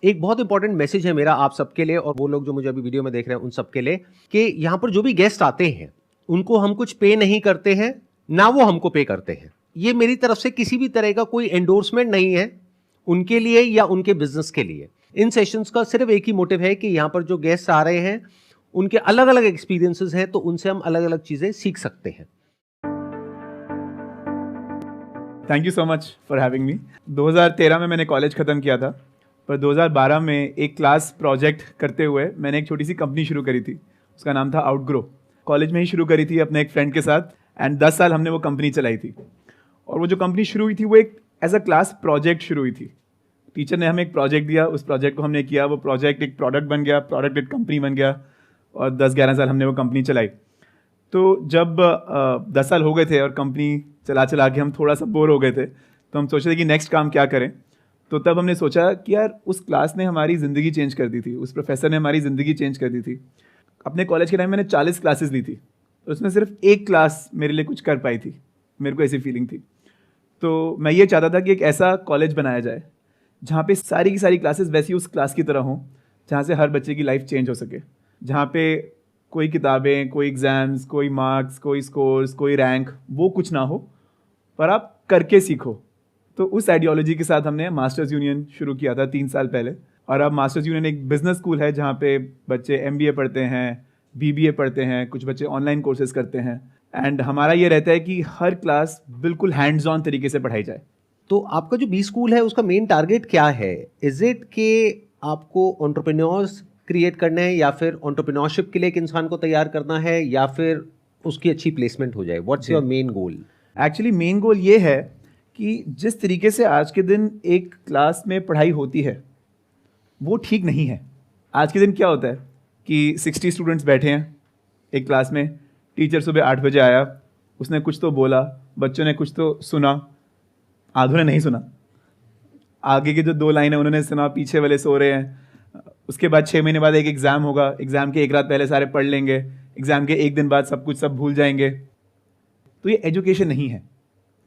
एक बहुत important message है मेरा आप सबके लिए और वो लोग जो मुझे अभी वीडियो में देख रहे हैं उन सबके लिए कि यहाँ पर जो भी गेस्ट आते हैं उनको हम कुछ पे नहीं करते हैं, ना वो हमको पे करते हैं। ये मेरी तरफ से किसी भी तरह का कोई एंडोर्समेंट नहीं है उनके लिए या उनके बिजनेस के लिए। इन सेशंस का सिर्फ एक ही मोटिव है कि यहाँ पर जो गेस्ट आ रहे हैं उनके अलग अलग एक्सपीरियंसेस हैं, तो उनसे हम अलग अलग चीजें सीख सकते हैं। Thank you so much for having me. 2013 में मैंने कॉलेज ख़त्म किया था, पर 2012 में एक क्लास प्रोजेक्ट करते हुए मैंने एक छोटी सी कंपनी शुरू करी थी। उसका नाम था आउटग्रो। कॉलेज में ही शुरू करी थी अपने एक फ्रेंड के साथ, एंड 10 साल हमने वो कंपनी चलाई थी। और वो जो कंपनी शुरू हुई थी वो एक एज अ क्लास प्रोजेक्ट शुरू हुई थी। टीचर ने हमें एक प्रोजेक्ट दिया, उस प्रोजेक्ट को हमने किया, वो प्रोजेक्ट एक प्रोडक्ट बन गया, प्रोडक्ट एक कंपनी बन गया, और 10-11 साल हमने वो कंपनी चलाई। तो जब 10 साल हो गए थे और कंपनी चला चला के हम थोड़ा सा बोर हो गए थे, तो हम सोच रहे थे कि नेक्स्ट काम क्या करें। तो तब हमने सोचा कि यार उस क्लास ने हमारी ज़िंदगी चेंज कर दी थी, उस प्रोफेसर ने हमारी ज़िंदगी चेंज कर दी थी। अपने कॉलेज के टाइम मैंने 40 क्लासेस ली थी, तो उसमें सिर्फ एक क्लास मेरे लिए कुछ कर पाई थी, मेरे को ऐसी फीलिंग थी। तो मैं ये चाहता था कि एक ऐसा कॉलेज बनाया जाए जहाँ पे सारी की सारी क्लासेस वैसी उस क्लास की तरह हों, जहाँ से हर बच्चे की लाइफ चेंज हो सके, जहाँ पे कोई किताबें, कोई एग्ज़ाम्स, कोई मार्क्स, कोई स्कोर्स, कोई रैंक, वो कुछ ना हो, पर आप करके सीखो। तो उस आइडियोलॉजी के साथ हमने मास्टर्स यूनियन शुरू किया था 3 साल पहले। और अब मास्टर्स यूनियन एक बिजनेस स्कूल है जहाँ पे बच्चे MBA पढ़ते हैं, BBA पढ़ते हैं, कुछ बच्चे ऑनलाइन कोर्सेज करते हैं। एंड हमारा ये रहता है कि हर क्लास बिल्कुल हैंड्स ऑन तरीके से पढ़ाई जाए। तो आपका जो बी स्कूल है उसका मेन टारगेट क्या है? इज इट कि आपको एंटरप्रेन्योर्स क्रिएट करना है, या फिर एंटरप्रेन्योरशिप के लिए एक इंसान को तैयार करना है, या फिर उसकी अच्छी प्लेसमेंट हो जाए? What's your main goal? Actually main goal ये है कि जिस तरीके से आज के दिन एक क्लास में पढ़ाई होती है वो ठीक नहीं है। आज के दिन क्या होता है कि 60 स्टूडेंट्स बैठे हैं एक क्लास में, टीचर सुबह 8 बजे आया, उसने कुछ तो बोला, बच्चों ने कुछ तो सुना, आधों ने नहीं सुना, आगे के जो 2 लाइन है उन्होंने सुना, पीछे वाले सो रहे हैं। उसके बाद 6 महीने बाद एक एग्ज़ाम होगा, एग्ज़ाम के एक रात पहले सारे पढ़ लेंगे, एग्ज़ाम के एक दिन बाद सब भूल जाएंगे। तो ये एजुकेशन नहीं है,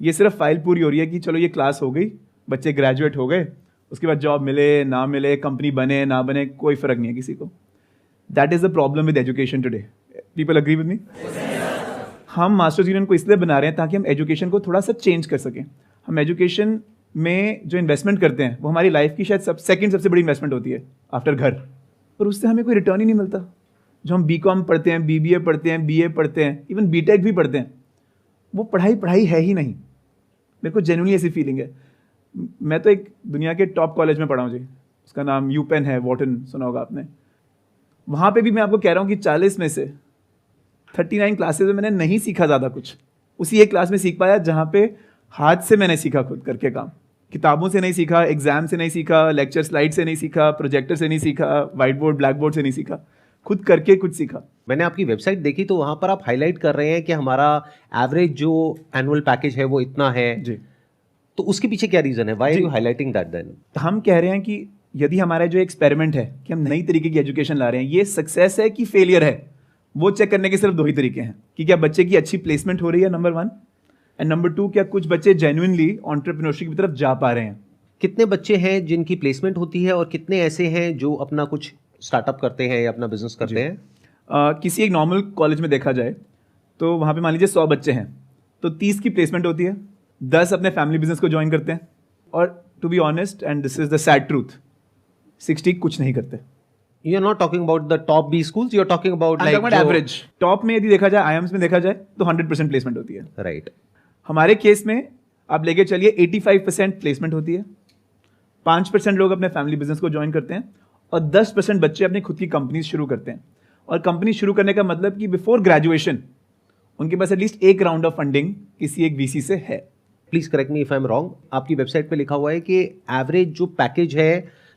ये सिर्फ फाइल पूरी हो रही है कि चलो ये क्लास हो गई, बच्चे ग्रेजुएट हो गए, उसके बाद जॉब मिले ना मिले, कंपनी बने ना बने, कोई फ़र्क नहीं है किसी को। That is the problem with education today. People agree with me? हम मास्टर्स यूनियन को इसलिए बना रहे हैं ताकि हम एजुकेशन को थोड़ा सा चेंज कर सकें। हम एजुकेशन में जो इन्वेस्टमेंट करते हैं वो हमारी लाइफ की शायद सेकंड सबसे बड़ी इन्वेस्टमेंट होती है आफ्टर घर, पर उससे हमें कोई रिटर्न ही नहीं मिलता। जो हम BCom पढ़ते हैं, BBA पढ़ते हैं, BA पढ़ते हैं, इवन BTech भी पढ़ते हैं, वो पढ़ाई है ही नहीं। मेरे को जेन्युइनली ऐसी फीलिंग है। मैं तो एक दुनिया के टॉप कॉलेज में पढ़ा हूँ जी, उसका नाम UPenn है, वॉटन सुना होगा आपने। वहाँ पे भी मैं आपको कह रहा हूँ कि 40 में से 39 क्लासेज में मैंने नहीं सीखा ज़्यादा कुछ। उसी एक क्लास में सीख पाया जहाँ पे हाथ से मैंने सीखा, खुद करके काम। किताबों से नहीं सीखा, एग्जाम से नहीं सीखा, लेक्चर स्लाइड से नहीं सीखा, प्रोजेक्टर से नहीं सीखा, व्हाइट बोर्ड ब्लैक बोर्ड से नहीं सीखा, खुद करके कुछ सीखा। मैंने आपकी वेबसाइट देखी तो वहाँ पर आप हाईलाइट कर रहे हैं कि हमारा एवरेज जो एनुअल पैकेज है वो इतना है जी। तो उसके पीछे क्या रीज़न है? Why are you highlighting that then? हम कह रहे हैं कि यदि हमारा जो एक्सपेरिमेंट है कि हम नई तरीके की एजुकेशन ला रहे हैं, ये सक्सेस है कि फेलियर है, वो चेक करने के सिर्फ 2 ही तरीके हैं कि क्या बच्चे की अच्छी प्लेसमेंट हो रही है, नंबर 1, एंड नंबर 2, क्या कुछ बच्चे जेन्युइनली एंटरप्रेन्योरशिप की तरफ जा पा रहे हैं। कितने बच्चे हैं जिनकी प्लेसमेंट होती है और कितने ऐसे हैं जो अपना कुछ स्टार्टअप करते हैं या अपना बिजनेस करते हैं? किसी एक नॉर्मल कॉलेज में देखा जाए तो वहाँ पे मान लीजिए 100 बच्चे हैं, तो 30 की प्लेसमेंट होती है, 10 अपने फैमिली बिजनेस को ज्वाइन करते हैं, और to be honest and this is the sad truth, 60 कुछ नहीं करते। You are not talking about the top B schools, you are talking about I'm like talking about average. Top में यदि देखा जाए, IIMs में देखा जाए तो 100% प्लेसमेंट होती है। राइट। हमारे केस में आप लेके चलिए 85% प्लेसमेंट होती है, 5% लोग अपने फैमिली बिजनेस को ज्वाइन करते हैं, और 10% बच्चे अपनी खुद की कंपनी शुरू करते हैं। और कंपनी शुरू करने का मतलब कि बिफोर ग्रेजुएशन उनके पास एटलीस्ट एक राउंड ऑफ फंडिंग किसी एक VC से है। Please correct me if I am wrong, आपकी वेबसाइट पे लिखा हुआ है कि एवरेज जो पैकेज है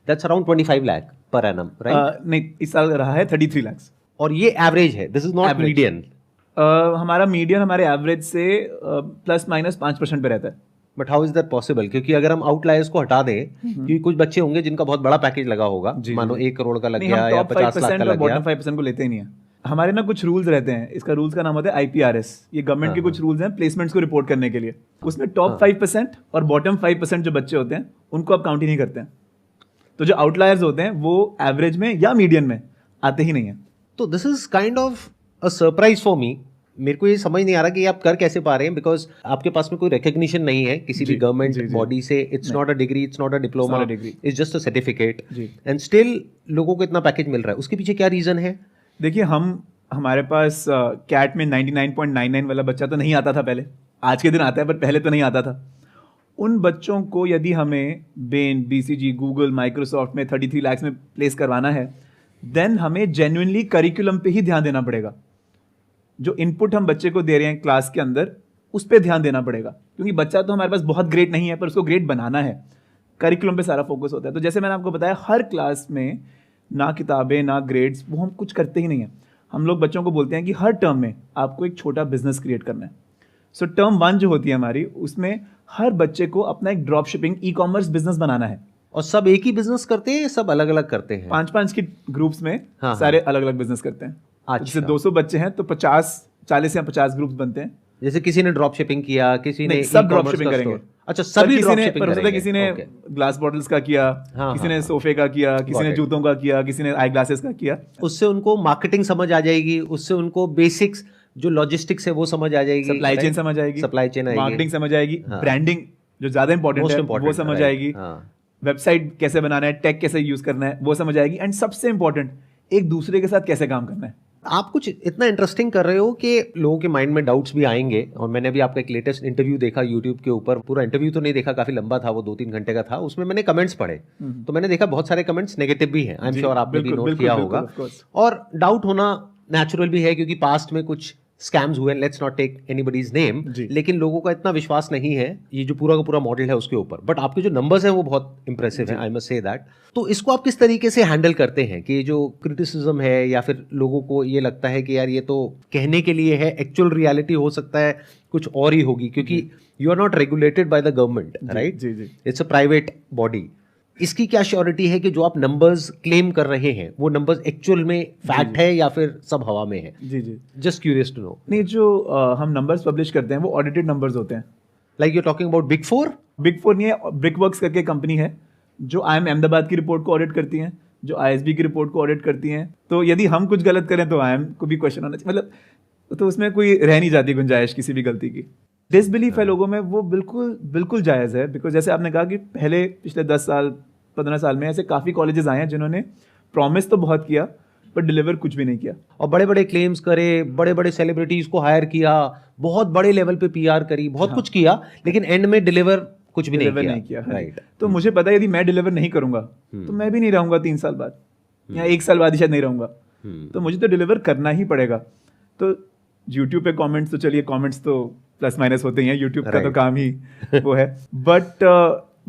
that's around 25 lakh per annum, right? नहीं, इस साल रहा है 33 लाख। और ये एवरेज है, दिस इज नॉट मीडियन। हमारा मीडियन हमारे एवरेज से ±5% पे रहता है। But how is that possible? क्योंकि अगर हम आउटलायर्स को हटा दें, क्योंकि कुछ बच्चे होंगे जिनका बहुत बड़ा पैकेज लगा होगा, मानो 1 करोड़ का लग गया या 50 लाख का लग गया। बॉटम 5% को लेते ही नहीं है। हमारे ना कुछ रूल्स रहते हैं, इसका रूल्स का नाम होता है IPRS। ये गवर्नमेंट के कुछ रूल्स हैं प्लेसमेंट्स को रिपोर्ट करने के लिए। उसमें टॉप 5% और बॉटम 5% जो बच्चे होते हैं उनको आप काउंट ही नहीं करते हैं। तो जो आउटलायर्स होते हैं वो एवरेज में या मीडियन में आते ही नहीं है। तो this is kind of a surprise for me. मेरे को ये समझ नहीं आ रहा कि आप कर कैसे पा रहे हैं, बिकॉज आपके पास में कोई रिकग्निशन नहीं है किसी भी जी, गवर्नमेंट जी, जी। बॉडी से। It's not a degree, it's not a diploma, not a degree. It's just a certificate, जी। एंड स्टिल लोगों को इतना पैकेज मिल रहा है। उसके पीछे क्या रीजन है? देखिए, हमारे पास कैट में 99.99 वाला बच्चा तो नहीं आता था पहले, आज के दिन आता है, पर पहले तो नहीं आता था। उन बच्चों को यदि हमें बेन, बीसीजी, गूगल, माइक्रोसॉफ्ट में 33 लाख में प्लेस करवाना है, देन हमें जेन्युइनली करिकुलम पे ही ध्यान देना पड़ेगा। जो इनपुट हम बच्चे को दे रहे हैं क्लास के अंदर, उस पर ध्यान देना पड़ेगा, क्योंकि बच्चा तो हमारे पास बहुत ग्रेट नहीं है, पर उसको ग्रेट बनाना है। करिकुलम पे सारा फोकस होता है। तो जैसे मैंने आपको बताया, हर क्लास में ना किताबें ना ग्रेड्स, वो हम कुछ करते ही नहीं है। हम लोग बच्चों को बोलते हैं कि हर टर्म में आपको एक छोटा बिजनेस क्रिएट करना है। सो टर्म 1 जो होती है हमारी, उसमें हर बच्चे को अपना एक drop shipping e commerce business बनाना है। और सब एक ही बिजनेस करते हैं, सब अलग अलग करते हैं? 5-5 के ग्रुप्स में हाँ, सारे अलग अलग बिजनेस करते हैं। अच्छा। जैसे 200 बच्चे हैं तो 40 या 50 ग्रुप्स बनते हैं। जैसे किसी ने ड्रॉप शिपिंग किया, किसी ने सब ड्रॉप e-commerce शिपिंग का करेंगे। store। अच्छा, सभी किसी ड्रॉप ने शिपिंग करेंगे। किसी ने Okay. ग्लास बॉटल्स का किया, हाँ, किसी ने हाँ, सोफे का किया, किसी Got ने it. जूतों का किया, किसी ने आई ग्लासेस का किया। उससे उनको मार्केटिंग समझ आ जाएगी, उससे उनको बेसिक्स जो लॉजिस्टिक्स है वो समझ आ जाएगी, सप्लाई चेन समझ आएगी, सप्लाई चेन आएगी, मार्केटिंग समझ आएगी, हाँ। ब्रांडिंग जो ज्यादा इंपॉर्टेंट मोस्ट है इंपॉर्टेंट वो समझ आएगी, वेबसाइट कैसे बनाना है, टेक कैसे यूज करना है वो समझ आएगी, एंड सबसे इंपॉर्टेंट, एक दूसरे के साथ कैसे काम करना है। आप कुछ इतना इंटरेस्टिंग कर रहे हो कि लोगों के माइंड में डाउट्स भी आएंगे। और मैंने भी आपका एक लेटेस्ट इंटरव्यू देखा यूट्यूब के ऊपर, पूरा इंटरव्यू तो नहीं देखा, काफी लंबा था वो, 2-3 घंटे का था। उसमें मैंने कमेंट्स पढ़े, तो मैंने देखा बहुत सारे कमेंट्स नेगेटिव भी हैं। आई एम श्योर आपने भी नोट किया होगा। और डाउट होना नेचुरल भी है, क्योंकि पास्ट में कुछ स्कैम्स हुए, let's not take anybody's name, लेकिन लोगों का इतना विश्वास नहीं है ये जो पूरा का पूरा मॉडल है उसके ऊपर। बट आपके जो नंबर्स हैं वो बहुत इंप्रेसिव हैं, आई मस्ट से दैट। तो इसको आप किस तरीके से हैंडल करते हैं कि जो क्रिटिसिज्म है, या फिर लोगों को ये लगता है कि यार ये तो कहने के लिए है, एक्चुअल रियलिटी हो सकता है कुछ और ही होगी, क्योंकि you are not regulated by the government, right? जी जी। It's a private body. इसकी क्या श्योरिटी है कि जो आप नंबर्स क्लेम कर रहे हैं वो नंबर्स एक्चुअल में फैक्ट है या फिर सब हवा में है? जी जी। Just curious to know. नहीं, जो हम नंबर्स पब्लिश करते हैं वो ऑडिटेड नंबर्स होते हैं। Like you talking about big four? Big four नहीं है, ब्रिकवर्क्स करके कंपनी है जो IIM अहमदाबाद की रिपोर्ट को ऑडिट करती हैं, जो ISB की रिपोर्ट को ऑडिट करती हैं। तो यदि हम कुछ गलत करें तो IIM को भी क्वेश्चन होना चाहिए, मतलब तो उसमें कोई रह नहीं जाती गुंजाइश किसी भी गलती की। डिसबिलीफ है लोगों में, वो बिल्कुल बिल्कुल जायज़ है। बिकॉज जैसे आपने कहा कि पहले पिछले 10 साल 15 साल में ऐसे काफ़ी कॉलेजेस आए हैं जिन्होंने प्रॉमिस तो बहुत किया पर डिलीवर कुछ भी नहीं किया, और बड़े बड़े क्लेम्स करे, बड़े बड़े सेलिब्रिटीज को हायर किया, बहुत बड़े लेवल पे PR करी, बहुत कुछ किया, लेकिन एंड में डिलीवर कुछ भी नहीं किया। राइट। तो मुझे पता है यदि मैं डिलीवर नहीं करूंगा तो मैं भी नहीं रहूंगा 3 साल बाद, या 1 साल बाद ही शायद नहीं रहूंगा। तो मुझे तो डिलीवर करना ही पड़ेगा। तो यूट्यूब पे कमेंट्स तो चलिए, कमेंट्स तो प्लस माइनस होते ही हैं, यूट्यूब का तो काम ही वो है। बट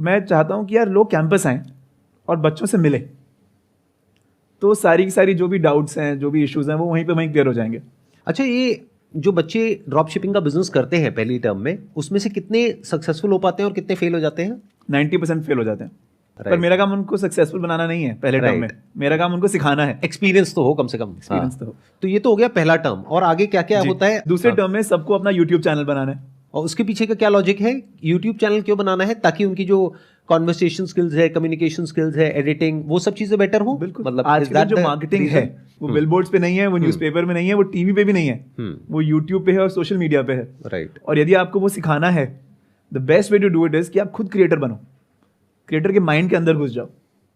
मैं चाहता हूँ कि यार लोग कैंपस आएँ और बच्चों से मिले, तो सारी की सारी जो भी डाउट्स हैं, जो भी इश्यूज हैं, वो वहीं पे वहीं क्लियर हो जाएंगे। अच्छा, ये जो बच्चे ड्रॉप शिपिंग का बिजनेस करते हैं पहली टर्म में, उसमें से कितने सक्सेसफुल हो पाते हैं और कितने फेल हो जाते हैं? 90% फेल हो जाते हैं। पर मेरा काम उनको सक्सेसफुल बनाना नहीं है पहले टर्म में, मेरा काम उनको सिखाना है। एक्सपीरियंस तो हो कम से कम। एक्सपीरियंस तो हो। तो ये तो हो गया पहला टर्म, और आगे क्या क्या होता है? दूसरे टर्म में सबको अपना यूट्यूब चैनल बनाना है। और उसके पीछे का क्या लॉजिक है? यूट्यूब चैनल क्यों बनाना है? ताकि उनकी जो कॉन्वर्सेशन स्किल्स है, कम्युनिकेशन स्किल्स है, एडिटिंग, वो सब चीजें बेटर हो। बिल्कुल। मतलब आज की जो मार्केटिंग है वो बिलबोर्ड्स पे नहीं है, वो न्यूज़पेपर में नहीं है, वो टीवी पे भी नहीं है, वो यूट्यूब पे है और सोशल मीडिया पे है। राइट। और यदि आपको वो सिखाना है, the best way to do it is कि आप खुद क्रिएटर बनो, क्रिएटर के माइंड के अंदर घुस जाओ।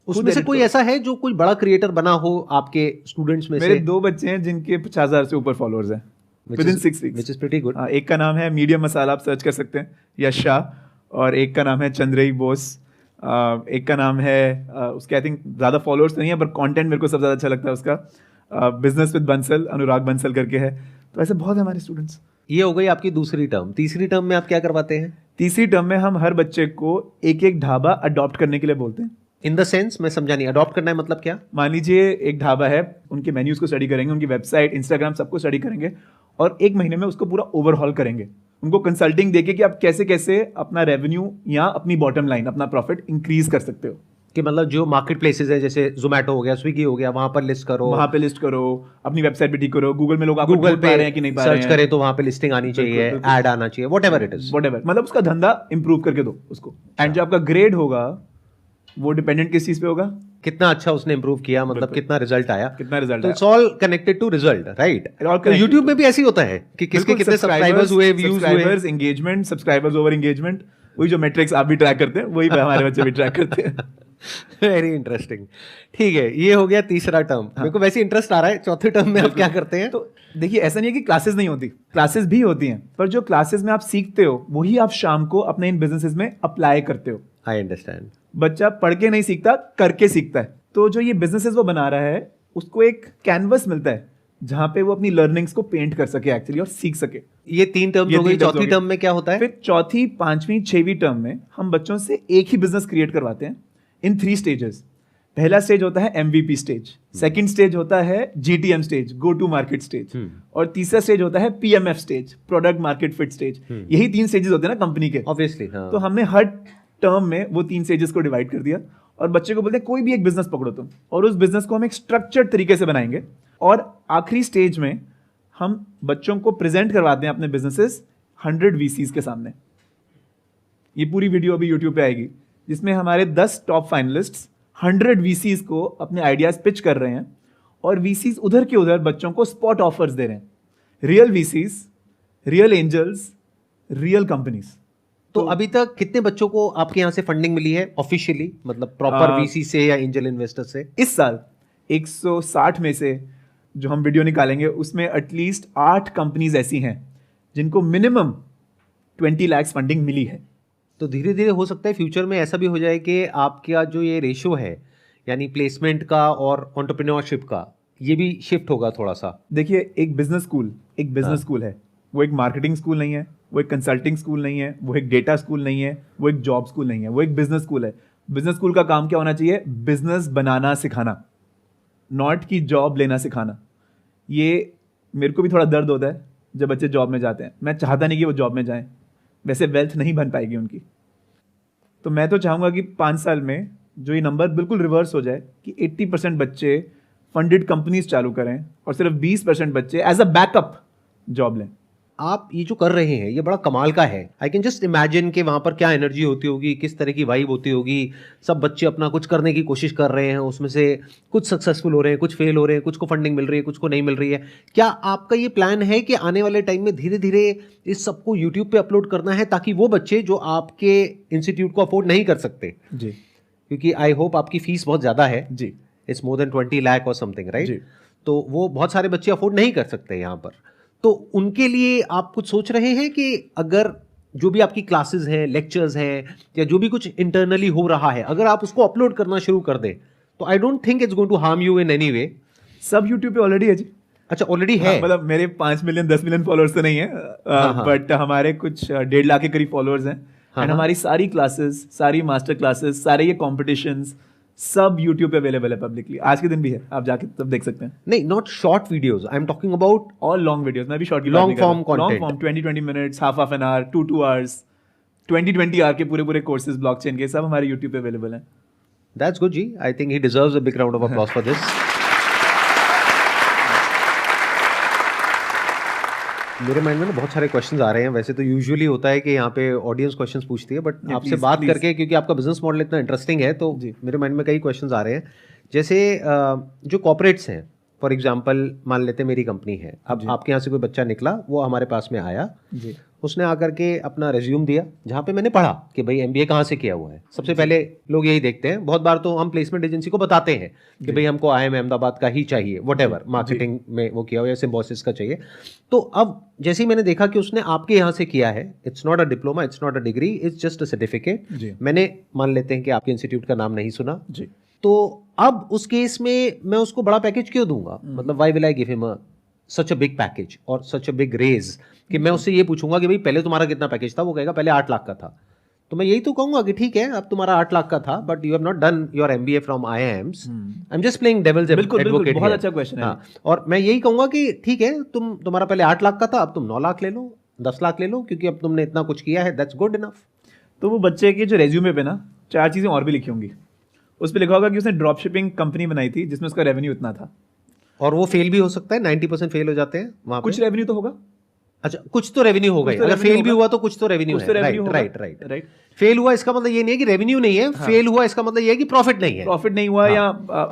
उसमें से कोई ऐसा है जो कोई बड़ा क्रिएटर बना हो आपके स्टूडेंट्स में से? मेरे 2 बच्चे हैं जिनके 50,000 से ऊपर फॉलोअर्स हैं within 6 weeks, which is pretty good. एक का नाम है मीडियम मसाला, आप सर्च कर सकते हैं, यश शाह, और एक का नाम है चंद्रई बोस, एक का नाम है उसके आई थिंक ज़्यादा फॉलोअर्स नहीं है पर कंटेंट मेरे को सबसे ज़्यादा अच्छा लगता है उसका, बिजनेस विद बंसल, अनुराग बंसल करके है। तो ऐसे बहुत है हमारे स्टूडेंट्स। ये हो गई आपकी दूसरी टर्म। तीसरी टर्म में आप क्या करवाते हैं? तीसरी टर्म में हम हर बच्चे को एक एक ढाबा अडॉप्ट करने के लिए बोलते हैं। इन द सेंस, मैं समझा नहीं, अडॉप्ट करना है मतलब क्या? मान लीजिए एक ढाबा है, उनके मेन्यूज को स्टडी करेंगे, उनकी वेबसाइट, इंस्टाग्राम सबको स्टडी करेंगे, और 1 महीने में उसको पूरा ओवरहॉल करेंगे। उनको कंसल्टिंग देके कि आप कैसे कैसे अपना रेवेन्यू या अपनी बॉटम लाइन, अपना प्रॉफिट इंक्रीज कर सकते हो। कि मतलब जो मार्केट प्लेसेस है, जैसे जोमेटो हो गया, स्विगी हो गया, वहां पर लिस्ट करो, अपनी वेबसाइट पे ठीक करो, गूगल में लोग आपको गूगल ढूंढ पा रहे हैं कि नहीं पा रहे सर्च हैं, करें तो वहां पे लिस्टिंग आनी चाहिए, ऐड आना चाहिए, व्हाटएवर इट इज, मतलब उसका धंधा इंप्रूव करके दो उसको। एंड जो आपका ग्रेड होगा वो डिपेंडेंट किस चीज पे होगा, कितना अच्छा उसने इंप्रूव किया, मतलब बिल्कुल। कितना रिजल्ट आया, कितना रिजल्ट तो आया। It's all connected to result, right? all तो connected यूट्यूब में to- भी ऐसे ही होता है कि किसके बिल्कुल, कितने सब्सक्राइबर्स हुए, व्यूज हुए। Subscribers, engagement, subscribers over engagement, वही जो मैट्रिक्स आप भी ट्रैक करते हैं वही हमारे बच्चे भी ट्रैक करते हैं। Very interesting. ठीक है, ये हो गया तीसरा टर्म। मेरे को वैसे इंटरेस्ट आ रहा है, चौथे टर्म में आप क्या करते हैं? तो देखिए, ऐसा नहीं है कि क्लासेस नहीं होती, क्लासेस भी होती हैं, पर जो क्लासेस में आप सीखते हो वही आप शाम को अपने इन बिजनेसेस में अप्लाई करते हो। I understand. बच्चा पढ़ के नहीं सीखता, करके सीखता है। तो जो ये बिजनेसेस वो बना रहा है, उसको एक कैनवस मिलता है जहां पे वो अपनी लर्निंग्स को पेंट कर सके एक्चुअली, और सीख सके। ये 3 टर्म ये हो गई। 3 terms चौथी हो गई। टर्म में क्या होता है? फिर चौथी, पांचवी, छठवीं टर्म में हम बच्चों से एक ही बिजनेस क्रिएट करवाते हैं इन 3 स्टेजेस। पहला स्टेज होता है MVP स्टेज, सेकंड स्टेज होता है GTM stage, go to market stage, और तीसरा स्टेज होता है PMF stage, product market fit stage. यही 3 स्टेजेस होते हैं ना कंपनी के। ऑब्वियसली, हाँ। तो हमने हर टर्म में वो 3 स्टेजेस को डिवाइड कर दिया, और बच्चे को बोलते हैं कोई भी एक बिजनेस पकड़ो तुम, और उस बिजनेस को हम एक स्ट्रक्चर्ड तरीके से बनाएंगे। और आखिरी स्टेज में हम बच्चों को प्रेजेंट करवाते हैं अपने बिजनेसेस 100 VCs के सामने। ये पूरी वीडियो अभी यूट्यूब पे आएगी, जिसमें हमारे 10 टॉप फाइनलिस्ट्स 100 VCs को अपने आइडियाज पिच कर रहे हैं, और VCs उधर के उधर बच्चों को स्पॉट ऑफर्स दे रहे हैं। Real VCs, real angels, real companies. तो अभी तक कितने बच्चों को आपके यहाँ से फंडिंग मिली है ऑफिशियली, मतलब प्रॉपर VC से या एंजल इन्वेस्टर से? इस साल 160 में से जो हम वीडियो निकालेंगे उसमें एटलीस्ट 8 कंपनीज ऐसी हैं जिनको मिनिमम 20 लाख फंडिंग मिली है। तो धीरे धीरे हो सकता है फ्यूचर में ऐसा भी हो जाए कि आपका जो ये रेशियो है, यानी प्लेसमेंट का और एंटरप्रेन्योरशिप का, ये भी शिफ्ट होगा थोड़ा सा। देखिए, एक बिजनेस स्कूल है, वो एक मार्केटिंग स्कूल नहीं है, वो एक कंसल्टिंग स्कूल नहीं है, वो एक डेटा स्कूल नहीं है, वो एक जॉब स्कूल नहीं है, वो एक बिजनेस स्कूल है। बिजनेस स्कूल का काम क्या होना चाहिए? बिजनेस बनाना सिखाना, नॉट की जॉब लेना सिखाना। ये मेरे को भी थोड़ा दर्द होता है जब बच्चे जॉब में जाते हैं। मैं चाहता नहीं कि वो जॉब में जाएं, वैसे वेल्थ नहीं बन पाएगी उनकी। तो मैं तो चाहूँगा कि 5 साल में जो ये नंबर बिल्कुल रिवर्स हो जाए कि 80% बच्चे फंडेड कंपनीज चालू करें और सिर्फ 20% बच्चे एज अ बैकअप जॉब लें। आप ये जो कर रहे हैं ये बड़ा कमाल का है। आई कैन जस्ट इमेजिन कि वहाँ पर क्या एनर्जी होती होगी, किस तरह की वाइब होती होगी। सब बच्चे अपना कुछ करने की कोशिश कर रहे हैं, उसमें से कुछ सक्सेसफुल हो रहे हैं, कुछ फेल हो रहे हैं, कुछ को फंडिंग मिल रही है, कुछ को नहीं मिल रही है। क्या आपका ये प्लान है कि आने वाले टाइम में धीरे धीरे इस सबको यूट्यूब पे अपलोड करना है, ताकि वो बच्चे जो आपके इंस्टीट्यूट को अफोर्ड नहीं कर सकते, जी, क्योंकि आई होप आपकी फीस बहुत ज़्यादा है, जी, इट्स मोर देन 20 लाख और समथिंग, जी। राइट? तो वो बहुत सारे बच्चे अफोर्ड नहीं कर सकते यहाँ पर। तो उनके लिए आप कुछ सोच रहे हैं कि अगर जो भी आपकी क्लासेस हैं, लेक्चर्स हैं, या जो भी कुछ इंटरनली हो रहा है, अगर आप उसको अपलोड करना शुरू कर दें, तो I don't think it's going to harm you in any way. सब यूट्यूब पे ऑलरेडी है जी। अच्छा, ऑलरेडी है? मतलब मेरे 5 मिलियन 10 मिलियन फॉलोअर्स तो नहीं है, बट हमारे कुछ 1.5 लाख के करीब फॉलोअर्स हैं। एंड हमारी सारी क्लासेस, सारी मास्टर क्लासेस, सारे ये कॉम्पिटिशंस सब यूट्यूब पे अवेलेबल है पब्लिकली। आज के दिन भी है, आप जाके तब देख सकते हैं। नहीं, not short videos, I am talking about और लॉन्ग वीडियोस। मैं भी short Long form content. Long form 20 minutes, half an hour, 2 hours, 20 hour के पूरे कोर्सेज ब्लॉकचेन के सब हमारे यूट्यूब पे अवेलेबल हैं। दैट्स गुड जी। I think he deserves a big round of applause for this. मेरे माइंड में ना बहुत सारे क्वेश्चंस आ रहे हैं। वैसे तो यूजुअली होता है कि यहाँ पे ऑडियंस क्वेश्चंस पूछती है, बट Yeah, आपसे please, बात please. करके, क्योंकि आपका बिजनेस मॉडल इतना इंटरेस्टिंग है, तो जी। मेरे माइंड में कई क्वेश्चंस आ रहे हैं। जैसे जो कॉर्पोरेट्स हैं, फॉर एग्जांपल मान लेते हैं मेरी कंपनी है, अब जी। आपके यहाँ से कोई बच्चा निकला, वो हमारे पास में आया, जी, उसने आकर के अपना रेज्यूम दिया, जहाँ पे मैंने पढ़ा कि भाई MBA कहाँ से किया हुआ है। सबसे पहले लोग यही देखते हैं। बहुत बार तो हम प्लेसमेंट एजेंसी को बताते हैं कि भाई हमको IIM अहमदाबाद का ही चाहिए, व्हाटएवर मार्केटिंग में वो किया हुआ या सिम्बोसिस का चाहिए। तो अब जैसे ही मैंने देखा कि उसने आपके यहाँ से किया है, it's not a diploma, it's not a degree, it's just a certificate. जी। मैंने मान लेते हैं कि आपके इंस्टीट्यूट का नाम नहीं सुना, जी, तो अब उस केस में मैं उसको बड़ा पैकेज क्यों दूंगा? मतलब why will I give him such a big package और सच अ बिग रेज, कि मैं उससे ये पूछूंगा कि भाई पहले तुम्हारा कितना पैकेज था, वो कहेगा पहले 8 लाख का था। तो मैं यही तो कहूंगा कि ठीक है, अब तुम्हारा 8 लाख का था, but you have not done your MBA from IIMs। I am just playing devil's advocate. बहुत अच्छा क्वेश्चन है। और मैं यही कहूंगा कि ठीक है, तुम्हारा पहले 8 लाख का था, अब तुम 9 लाख ले लो, 10 लाख ले लो, क्योंकि अब तुमने इतना कुछ किया है, दैट्स गुड इनफ। तो वो बच्चे के जो रेज्यूमे पे ना 4 चीजें और भी लिखी होंगी। उस पर लिखा होगा कि उसने ड्रॉप शिपिंग कंपनी बनाई थी जिसमें उसका रेवेन्यू इतना था। और वो फेल भी हो सकता है, 90% फेल हो जाते हैं वहाँ कुछ पे। रेवेन्यू तो होगा। अच्छा, कुछ तो रेवेन्यू होगा ही। अगर फेल भी हुआ तो कुछ तो रेवेन्यू है। राइट। राइट। फेल हुआ इसका मतलब ये नहीं है कि रेवेन्यू नहीं है, फेल हुआ इसका मतलब ये है कि प्रॉफिट नहीं है। प्रॉफिट नहीं हुआ, हाँ। या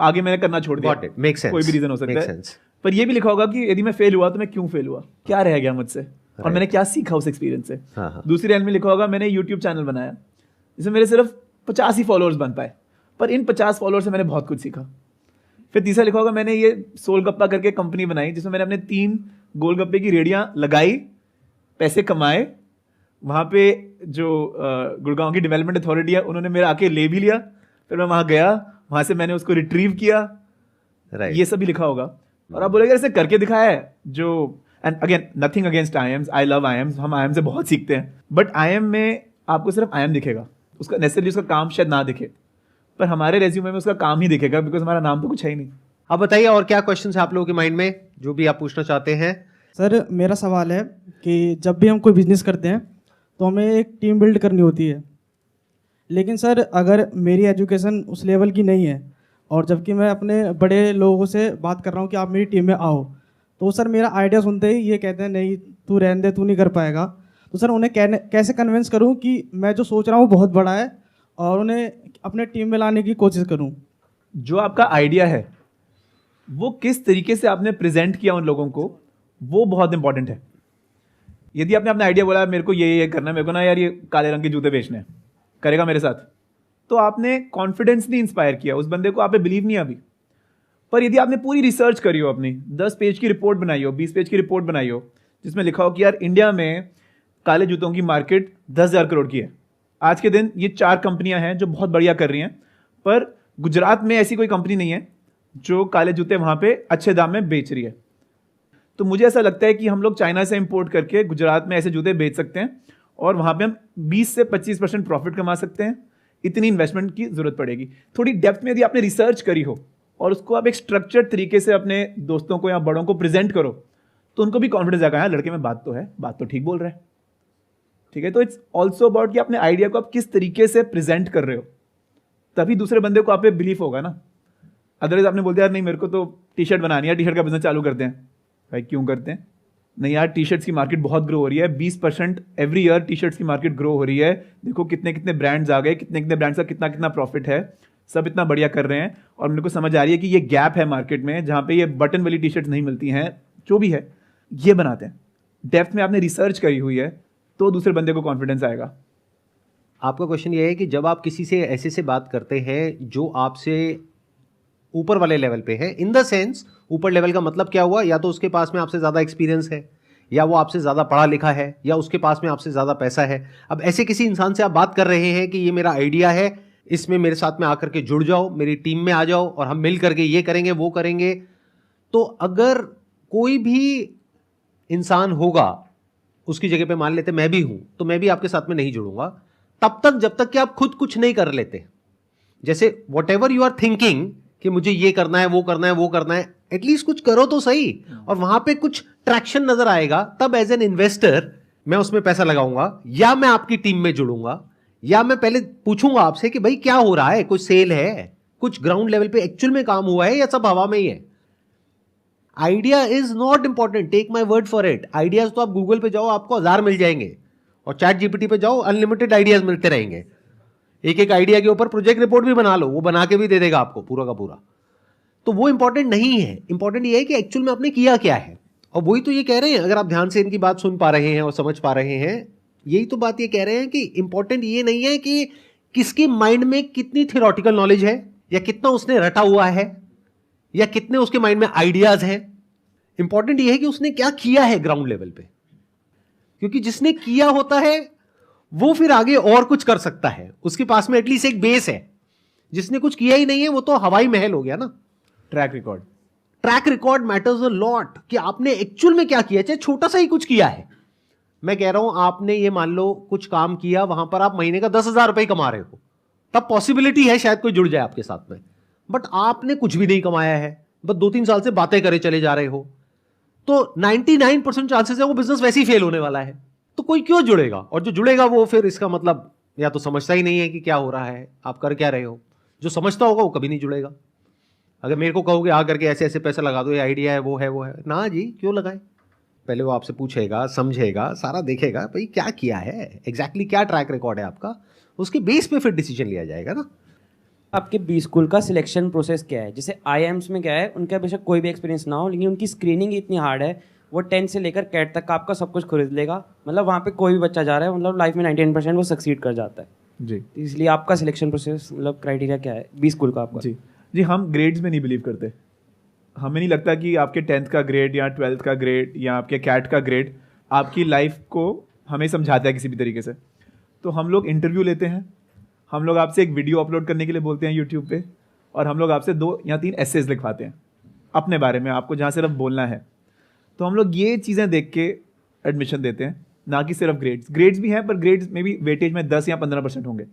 आगे मैंने करना छोड़ दिया। Got it. Makes sense. कोई भी रीजन हो सकता Makes है। sense. पर ये भी लिखा होगा कि यदि मैं फेल हुआ तो मैं क्यों फेल हुआ, क्या रह गया मुझसे, और मैंने क्या सीखा उस एक्सपीरियंस से। हाँ। दूसरी लाइन में लिखा होगा मैंने यूट्यूब चैनल बनाया जिसमें मेरे सिर्फ 50 ही फॉलोअर्स बन पाए, पर इन 50 फॉलोअर्स से मैंने बहुत कुछ सीखा। फिर तीसरा लिखा होगा मैंने ये सोलगप्पा करके कंपनी बनाई जिसमें मैंने अपने 3 गोलगप्पे की रेडियां लगाई, पैसे कमाए, वहाँ पे जो गुड़गांव की डेवलपमेंट अथॉरिटी है उन्होंने मेरा आके ले भी लिया, फिर मैं वहाँ गया, वहाँ से मैंने उसको रिट्रीव किया। राइट। ये सब भी लिखा होगा। और आप बोलेंगे ऐसे करके दिखाया है जो, and again nothing against IIMs, I love IIMs, हम IIM से बहुत सीखते हैं, बट IIM में आपको सिर्फ IIM दिखेगा, उसका नेसेसरी उसका काम शायद ना दिखे, पर हमारे रेज्यूमे में उसका काम ही दिखेगा, बिकॉज हमारा नाम तो कुछ है ही नहीं। अब बताइए और क्या क्वेश्चन है आप लोगों के माइंड में जो भी आप पूछना चाहते हैं। सर मेरा सवाल है कि जब भी हम कोई बिजनेस करते हैं तो हमें एक टीम बिल्ड करनी होती है, लेकिन सर अगर मेरी एजुकेशन उस लेवल की नहीं है और जबकि मैं अपने बड़े लोगों से बात कर रहा हूँ कि आप मेरी टीम में आओ, तो सर मेरा आइडिया सुनते ही ये कहते हैं नहीं तू रहने दे, तू नहीं कर पाएगा। तो सर उन्हें कैसे कन्विंस करूँ कि मैं जो सोच रहा हूँ बहुत बड़ा है और उन्हें अपने टीम में लाने की कोशिश करूँ। जो आपका आइडिया है वो किस तरीके से आपने प्रेजेंट किया उन लोगों को, वो बहुत इंपॉर्टेंट है। यदि आपने अपना आइडिया बोला मेरे को ये करना है, मेरे को ना यार ये काले रंग के जूते बेचने हैं, करेगा मेरे साथ, तो आपने कॉन्फिडेंस नहीं इंस्पायर किया, उस बंदे को आप पे बिलीव नहीं अभी। पर यदि आपने पूरी रिसर्च करी हो, अपनी 10 पेज की रिपोर्ट बनाई हो, 20 पेज की रिपोर्ट बनाई हो, जिसमें लिखा हो कि यार इंडिया में काले जूतों की मार्केट 10,000 करोड़ की है, आज के दिन ये 4 कंपनियां हैं जो बहुत बढ़िया कर रही हैं, पर गुजरात में ऐसी कोई कंपनी नहीं है जो काले जूते वहां पे अच्छे दाम में बेच रही है। तो मुझे ऐसा लगता है कि हम लोग चाइना से इंपोर्ट करके गुजरात में ऐसे जूते बेच सकते हैं और वहां पे हम 20 से 25% प्रॉफिट कमा सकते हैं। इतनी इन्वेस्टमेंट की जरूरत पड़ेगी। थोड़ी डेप्थ में यदि आपने रिसर्च करी हो और उसको आप एक स्ट्रक्चर्ड तरीके से अपने दोस्तों को या बड़ों को प्रेजेंट करो, तो उनको भी कॉन्फिडेंस आएगा, लड़के में बात तो है, बात तो ठीक बोल रहा है। ठीक है, तो इट्स ऑल्सो अबाउट कि अपने आइडिया को आप किस तरीके से प्रेजेंट कर रहे हो, तभी दूसरे बंदे को आप पे बिलीफ होगा ना। अदरवाइज आपने बोल दिया यार नहीं मेरे को तो टी शर्ट बनानी है, टी शर्ट का बिजनेस चालू करते हैं। भाई क्यों करते हैं? नहीं यार टी शर्ट्स की मार्केट बहुत ग्रो हो रही है, 20% एवरी ईयर टी शर्ट्स की मार्केट ग्रो हो रही है, देखो कितने कितने ब्रांड्स आ गए, कितने कितने ब्रांड्स का कितना कितना प्रॉफिट है, सब इतना बढ़िया कर रहे हैं। और मेरे को समझ आ रही है कि ये गैप है मार्केट में जहाँ पे ये बटन वाली टी शर्ट्स नहीं मिलती हैं, जो भी है ये बनाते हैं। डेप्थ में आपने रिसर्च करी हुई है तो दूसरे बंदे को कॉन्फिडेंस आएगा। आपका क्वेश्चन ये है कि जब आप किसी से ऐसे से बात करते हैं जो आपसे ऊपर वाले लेवल पे है, इन द सेंस ऊपर लेवल का मतलब क्या हुआ, या तो उसके पास में आपसे ज़्यादा एक्सपीरियंस है, या वो आपसे ज़्यादा पढ़ा लिखा है, या उसके पास में आपसे ज़्यादा पैसा है। अब ऐसे किसी इंसान से आप बात कर रहे हैं कि ये मेरा आइडिया है, इसमें मेरे साथ में आकर के जुड़ जाओ, मेरी टीम में आ जाओ और हम मिल करके ये करेंगे वो करेंगे। तो अगर कोई भी इंसान होगा उसकी जगह पे, मान लेते मैं भी हूं, तो मैं भी आपके साथ में नहीं जुड़ूंगा तब तक जब तक कि आप खुद कुछ नहीं कर लेते। जैसे whatever you are thinking कि मुझे ये करना है वो करना है वो करना है, एटलीस्ट कुछ करो तो सही, और वहां पे कुछ ट्रैक्शन नजर आएगा, तब एज एन इन्वेस्टर मैं उसमें पैसा लगाऊंगा, या मैं आपकी टीम में जुड़ूंगा, या मैं पहले पूछूंगा आपसे कि भाई क्या हो रहा है, कुछ सेल है, कुछ ग्राउंड लेवल पे एक्चुअल में काम हुआ है, या सब हवा में ही है। Idea is not important, take my word for it. Ideas तो आप गूगल पे जाओ आपको 1000 मिल जाएंगे, और चैट जीपीटी पे जाओ अनलिमिटेड आइडियाज मिलते रहेंगे। एक एक आइडिया के ऊपर प्रोजेक्ट रिपोर्ट भी बना लो, वो बना के भी दे देगा आपको पूरा का पूरा। तो वो इंपॉर्टेंट नहीं है, इंपॉर्टेंट ये है कि एक्चुअल में आपने किया क्या है। और वही तो ये कह रहे हैं, अगर आप ध्यान से इनकी बात सुन पा रहे हैं और समझ पा रहे हैं, यही तो बात ये कह रहे हैं कि इंपॉर्टेंट ये नहीं है कि किसके माइंड में कितनी थियोरेटिकल नॉलेज है, या कितना उसने रटा हुआ है, या कितने उसके माइंड में आइडियाज हैं। इंपॉर्टेंट ये है कि उसने क्या किया है ग्राउंड लेवल पे, क्योंकि जिसने किया होता है वो फिर आगे और कुछ कर सकता है, उसके पास में एटलीस्ट एक बेस है। जिसने कुछ किया ही नहीं है वो तो हवाई महल हो गया ना। Track record matters a lot, कि आपने एक्चुअल में क्या किया, चाहे छोटा सा ही कुछ किया है। मैं कह रहा हूं आपने ये मान लो कुछ काम किया, वहां पर आप महीने का 10,000 रुपए कमा रहे हो, तब पॉसिबिलिटी है शायद कोई जुड़ जाए आपके साथ में। बट आपने कुछ भी नहीं कमाया है, बस 2-3 साल से बातें करे चले जा रहे हो, तो 99% चांसेस है वो बिजनेस वैसे ही फेल होने वाला है। तो कोई क्यों जुड़ेगा? और जो जुड़ेगा वो फिर इसका मतलब या तो समझता ही नहीं है कि क्या हो रहा है, आप कर क्या रहे हो। जो समझता होगा वो कभी नहीं जुड़ेगा। अगर मेरे को कहोगे आ करके ऐसे ऐसे पैसा लगा दो, ये आइडिया है वो है वो है, ना जी क्यों लगाए, पहले वो आपसे पूछेगा, समझेगा, सारा देखेगा भाई क्या किया है, एग्जैक्टली क्या ट्रैक रिकॉर्ड है आपका, उसके बेस पे फिर डिसीजन लिया जाएगा ना। आपके बी स्कूल का सिलेक्शन प्रोसेस क्या है? जैसे IIMs में क्या है, उनका बेशक कोई भी एक्सपीरियंस ना हो, लेकिन उनकी स्क्रीनिंग इतनी हार्ड है, वो 10 से लेकर कैट तक का आपका सब कुछ खरीद लेगा। मतलब वहाँ पे कोई भी बच्चा जा रहा है, मतलब लाइफ में 99% वो सक्सीड कर जाता है। जी तो इसलिए आपका सिलेक्शन प्रोसेस, मतलब क्राइटेरिया क्या है बी स्कूल का आपका? जी हम ग्रेड्स में नहीं बिलीव करते। हमें नहीं लगता कि आपके 10th का ग्रेड या 12th का ग्रेड या आपके कैट का ग्रेड आपकी लाइफ को हमें समझाता है किसी भी तरीके से। तो हम लोग इंटरव्यू लेते हैं, हम लोग आपसे एक वीडियो अपलोड करने के लिए बोलते हैं यूट्यूब पे, और हम लोग आपसे 2 या 3 एसेज लिखवाते हैं अपने बारे में, आपको जहाँ सिर्फ बोलना है। तो हम लोग ये चीज़ें देख के एडमिशन देते हैं, ना कि सिर्फ ग्रेड्स भी हैं, पर ग्रेड्स में भी वेटेज में 10 या 15% होंगे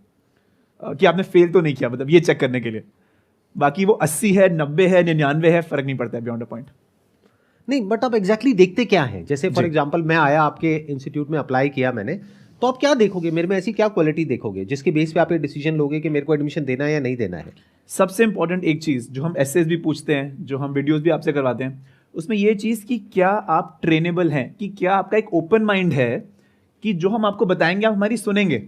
कि आपने फेल तो नहीं किया, मतलब ये चेक करने के लिए। बाकी वो 80 है, 90 है, 99 है, फर्क नहीं पड़ता है बियॉन्ड अ पॉइंट। नहीं, बट आप एग्जैक्टली देखते क्या है? जैसे फॉर एग्जांपल मैं आया आपके इंस्टीट्यूट में, अप्लाई किया मैंने, तो आप क्या देखोगे मेरे में, ऐसी क्या क्वालिटी देखोगे जिसके बेस पे आप ये डिसीजन लोगे कि मेरे को एडमिशन देना है या नहीं देना है? सबसे इंपॉर्टेंट एक चीज़ जो हम एसेज भी पूछते हैं, जो हम वीडियोस भी आपसे करवाते हैं, उसमें ये चीज़ कि क्या आप ट्रेनेबल हैं, कि क्या आपका एक ओपन माइंड है कि जो हम आपको बताएंगे आप हमारी सुनेंगे।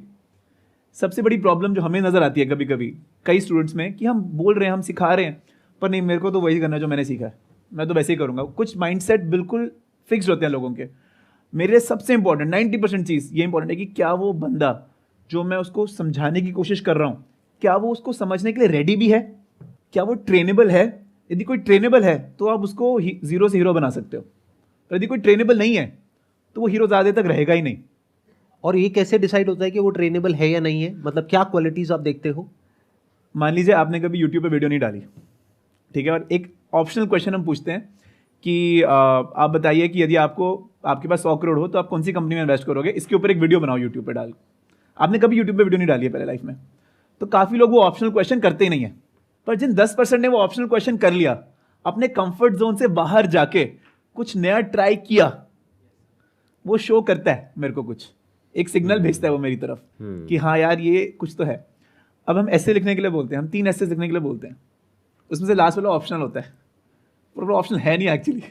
सबसे बड़ी प्रॉब्लम जो हमें नज़र आती है कभी कभी कई स्टूडेंट्स में, कि हम बोल रहे हैं, हम सिखा रहे हैं, पर नहीं, मेरे को तो वही करना है जो मैंने सीखा है, मैं तो वैसे ही करूँगा। कुछ माइंडसेट बिल्कुल फिक्स्ड होते हैं लोगों के। मेरे लिए सबसे इंपॉर्टेंट 90% चीज़ ये इंपॉर्टेंट है कि क्या वो बंदा जो मैं उसको समझाने की कोशिश कर रहा हूँ, क्या वो उसको समझने के लिए रेडी भी है, क्या वो ट्रेनेबल है। यदि कोई ट्रेनेबल है तो आप उसको जीरो से हीरो बना सकते हो, और यदि कोई ट्रेनेबल नहीं है तो वो हीरो ज़्यादा तक रहेगा ही नहीं। और ये कैसे डिसाइड होता है कि वो ट्रेनेबल है या नहीं है? मतलब क्या क्वालिटीज आप देखते हो? मान लीजिए आपने कभी यूट्यूब पे वीडियो नहीं डाली, ठीक है, और एक ऑप्शनल क्वेश्चन हम पूछते हैं कि आप बताइए कि यदि आपके पास 100 करोड़ हो तो आप कौन सी कंपनी में इन्वेस्ट करोगे, इसके ऊपर एक वीडियो बनाओ यूट्यूब पे डाल। आपने कभी यूट्यूब पे वीडियो नहीं डाली है पहले लाइफ में, तो काफ़ी लोग वो ऑप्शनल क्वेश्चन करते ही नहीं है। पर जिन 10% ने वो ऑप्शनल क्वेश्चन कर लिया, अपने कंफर्ट जोन से बाहर जाके कुछ नया ट्राई किया, वो शो करता है मेरे को, कुछ एक सिग्नल भेजता है वो मेरी तरफ कि हाँ यार ये कुछ तो है। अब हम ऐसे लिखने के लिए बोलते हैं, हम 3 ऐसे लिखने के लिए बोलते हैं, उसमें से लास्ट वाला ऑप्शनल होता है, पर वो ऑप्शनल है नहीं एक्चुअली।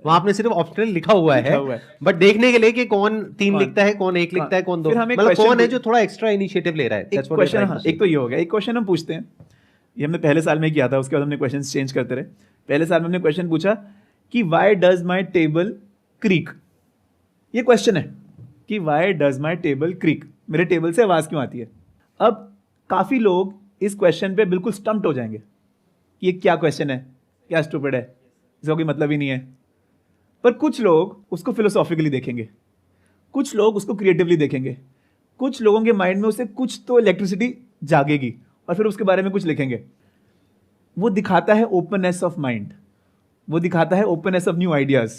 वहां आपने सिर्फ ऑप्शनल लिखा हुआ है, बट देखने के लिए कि कौन 3 लिखता है, कौन 1 लिखता है, कौन 2, मतलब कौन है जो थोड़ा एक्स्ट्रा इनिशिएटिव ले रहा है। एक क्वेश्चन, एक तो ये हो गया। एक क्वेश्चन हम पूछते हैं, ये हमने पहले साल में किया था, उसके बाद हमने क्वेश्चन चेंज करते रहे। पहले साल में हमने क्वेश्चन पूछा कि why does my table creek. ये क्वेश्चन है कि why does my table creek, मेरे टेबल से आवाज़ क्यों आती है। अब काफ़ी लोग इस क्वेश्चन पे बिल्कुल स्टम्प्ड हो जाएंगे कि ये क्या क्वेश्चन है, क्या स्टूपिड है, इसका कोई मतलब ही नहीं है। पर कुछ लोग उसको फिलोसॉफिकली देखेंगे, कुछ लोग उसको क्रिएटिवली देखेंगे, कुछ लोगों के माइंड में उससे कुछ तो इलेक्ट्रिसिटी जागेगी और फिर उसके बारे में कुछ लिखेंगे। वो दिखाता है ओपननेस ऑफ माइंड, वो दिखाता है ओपननेस ऑफ न्यू आइडियाज।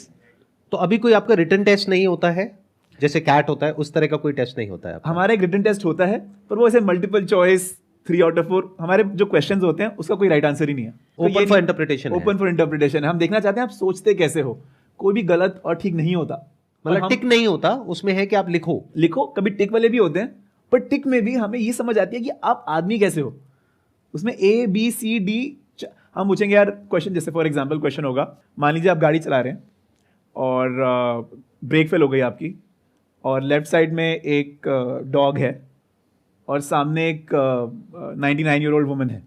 तो अभी कोई आपका रिटन टेस्ट नहीं होता है जैसे कैट होता है, उस तरह का कोई टेस्ट नहीं होता है आपका? हमारा एक रिटन टेस्ट होता है, पर वो ऐसे मल्टीपल चॉइस 3 आउट ऑफ 4, हमारे जो क्वेश्चंस होते हैं उसका कोई राइट आंसर ही नहीं है। Open for interpretation, open for interpretation है। हम देखना चाहते हैं आप सोचते कैसे हो, कोई भी गलत और ठीक नहीं होता। मतलब टिक नहीं होता उसमें, है कि आप लिखो। कभी टिक वाले भी होते हैं, पर टिक में भी हमें ये समझ आती है कि आप आदमी कैसे हो। उसमें ABCD हम पूछेंगे यार क्वेश्चन, जैसे फॉर एग्जांपल क्वेश्चन होगा, मान लीजिए आप गाड़ी चला रहे हैं और ब्रेक फेल हो गई आपकी, और लेफ्ट साइड में एक डॉग है और सामने एक 99-year-old वुमन है,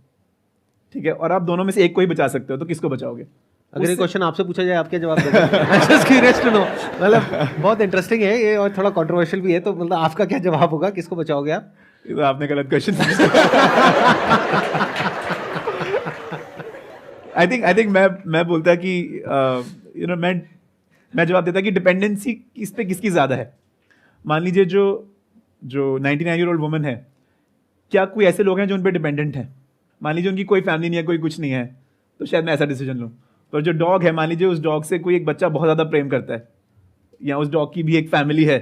ठीक है, और आप दोनों में से एक को ही बचा सकते हो, तो किसको बचाओगे? अगर ये क्वेश्चन आपसे पूछा जाए आप क्या जवाब दोगे? जस्ट क्यूरियस टू नो, मतलब बहुत इंटरेस्टिंग है ये और थोड़ा कंट्रोवर्शियल भी है, तो मतलब आपका क्या जवाब होगा, किसको बचाओगे आप? ये तो आपने गलत क्वेश्चन आई थिंक मैं बोलता कि मैं जवाब देता कि डिपेंडेंसी किस पे किसकी ज़्यादा है। मान लीजिए जो 99-year-old वुमन है, क्या कोई ऐसे लोग हैं जो उन पे डिपेंडेंट हैं? मान लीजिए उनकी कोई फैमिली नहीं है, कोई कुछ नहीं है, तो शायद मैं ऐसा डिसीजन लूँ। पर जो डॉग है, मान लीजिए उस डॉग से कोई एक बच्चा बहुत ज़्यादा प्रेम करता है, या उस डॉग की भी एक फैमिली है,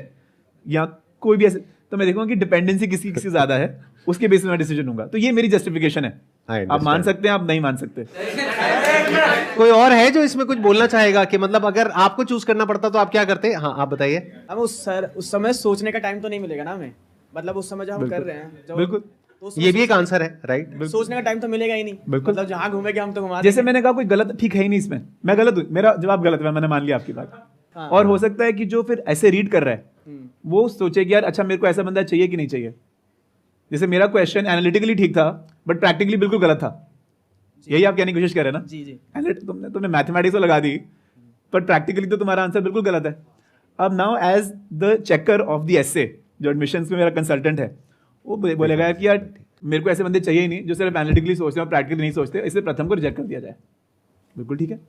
या कोई भी ऐसे, तो मैं देखूंगा कि डिपेंडेंसी किसकी ज़्यादा है, उसके बेसिस में डिसीजन लूंगा। तो ये मेरी जस्टिफिकेशन है। आप मान सकते हैं, आप नहीं मान सकते। कोई और है जो इसमें कुछ बोलना चाहेगा कि मतलब अगर आपको चूज करना पड़ता तो आप क्या करते? हाँ, आप बताइए। अब उस समय सोचने का टाइम तो नहीं मिलेगा ना हमें, मतलब उस समय जो हम कर रहे हैं बिल्कुल, तो ये भी एक आंसर है, राइट? सोचने का टाइम तो मिलेगा ही नहीं। बिल्कुल। मतलब जहाँ घूमेंगे हम तो घुमा जैसे देंगे। मैंने कहा कोई गलत ठीक है ही नहीं इसमें, मैं गलत हूँ, मेरा जवाब गलत है, मैंने मान लिया आपकी बात, हाँ। और हो सकता है कि जो फिर ऐसे रीड कर रहा है हम्म, वो सोचे कि यार अच्छा मेरे को ऐसा बंदा चाहिए कि नहीं चाहिए। जैसे मेरा क्वेश्चन एनालिटिकली ठीक था बट प्रैक्टिकली बिल्कुल गलत था, यही आप कहने की कोशिश कर रहे हैं ना। जी जी तुमने मैथमेटिक्स तो लगा दी पर प्रैक्टिकली तो तुम्हारा आंसर बिल्कुल गलत है। अब now as the checker of the essay, जो एडमिशंस में मेरा कंसल्टेंट है, वो बोलेगा कि यार मेरे को ऐसे बंदे चाहिए ही नहीं जो सिर्फ एनालिटिकली सोचते हैं और प्रैक्टिकली नहीं सोचते, इसलिए प्रथम को रिजेक्ट कर दिया जाए। बिल्कुल ठीक है।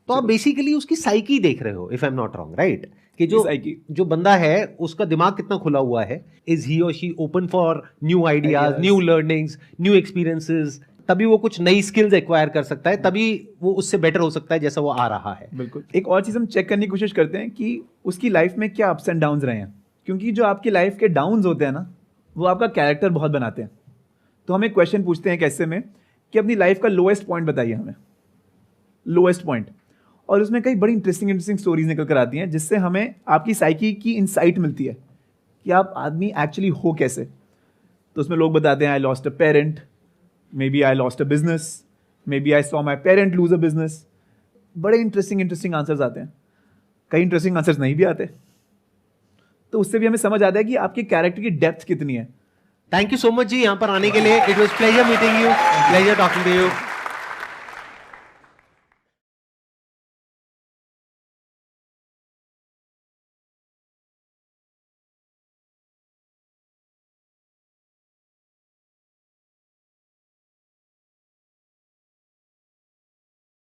तो आप बेसिकली उसकी साइकी देख रहे हो, if I am not wrong, right? कि जो Psyche। जो बंदा है उसका दिमाग कितना खुला हुआ है, इज ही और she open for new ideas, Ideas। New learnings, new experiences, तभी वो कुछ नई स्किल्स एक्वायर कर सकता है, तभी वो उससे बेटर हो सकता है जैसा वो आ रहा है। बिल्कुल। एक और चीज़ हम चेक करने की कोशिश करते हैं कि उसकी लाइफ में क्या अप्स एंड डाउन्स रहे हैं, क्योंकि जो आपकी लाइफ के डाउन्स होते हैं ना वो आपका कैरेक्टर बहुत बनाते हैं। तो हम एक क्वेश्चन पूछते हैं कैसे में कि अपनी लाइफ का लोएस्ट पॉइंट बताइए हमें, लोएस्ट पॉइंट, और उसमें कई बड़ी इंटरेस्टिंग स्टोरीज निकल कर आती हैं जिससे हमें आपकी साइकी की इंसाइट मिलती है कि आप आदमी एक्चुअली हो कैसे। तो उसमें लोग बताते हैं I lost a parent, maybe I lost a business, maybe I saw my parent lose a business. बड़े इंटरेस्टिंग आंसर्स आते हैं, कई इंटरेस्टिंग आंसर्स नहीं भी आते। तो उससे भी हमें समझ आता है कि आपके कैरेक्टर की डेप्थ कितनी है। थैंक यू सो मच जी यहाँ पर आने के लिए। It was pleasure meeting you, pleasure talking to you.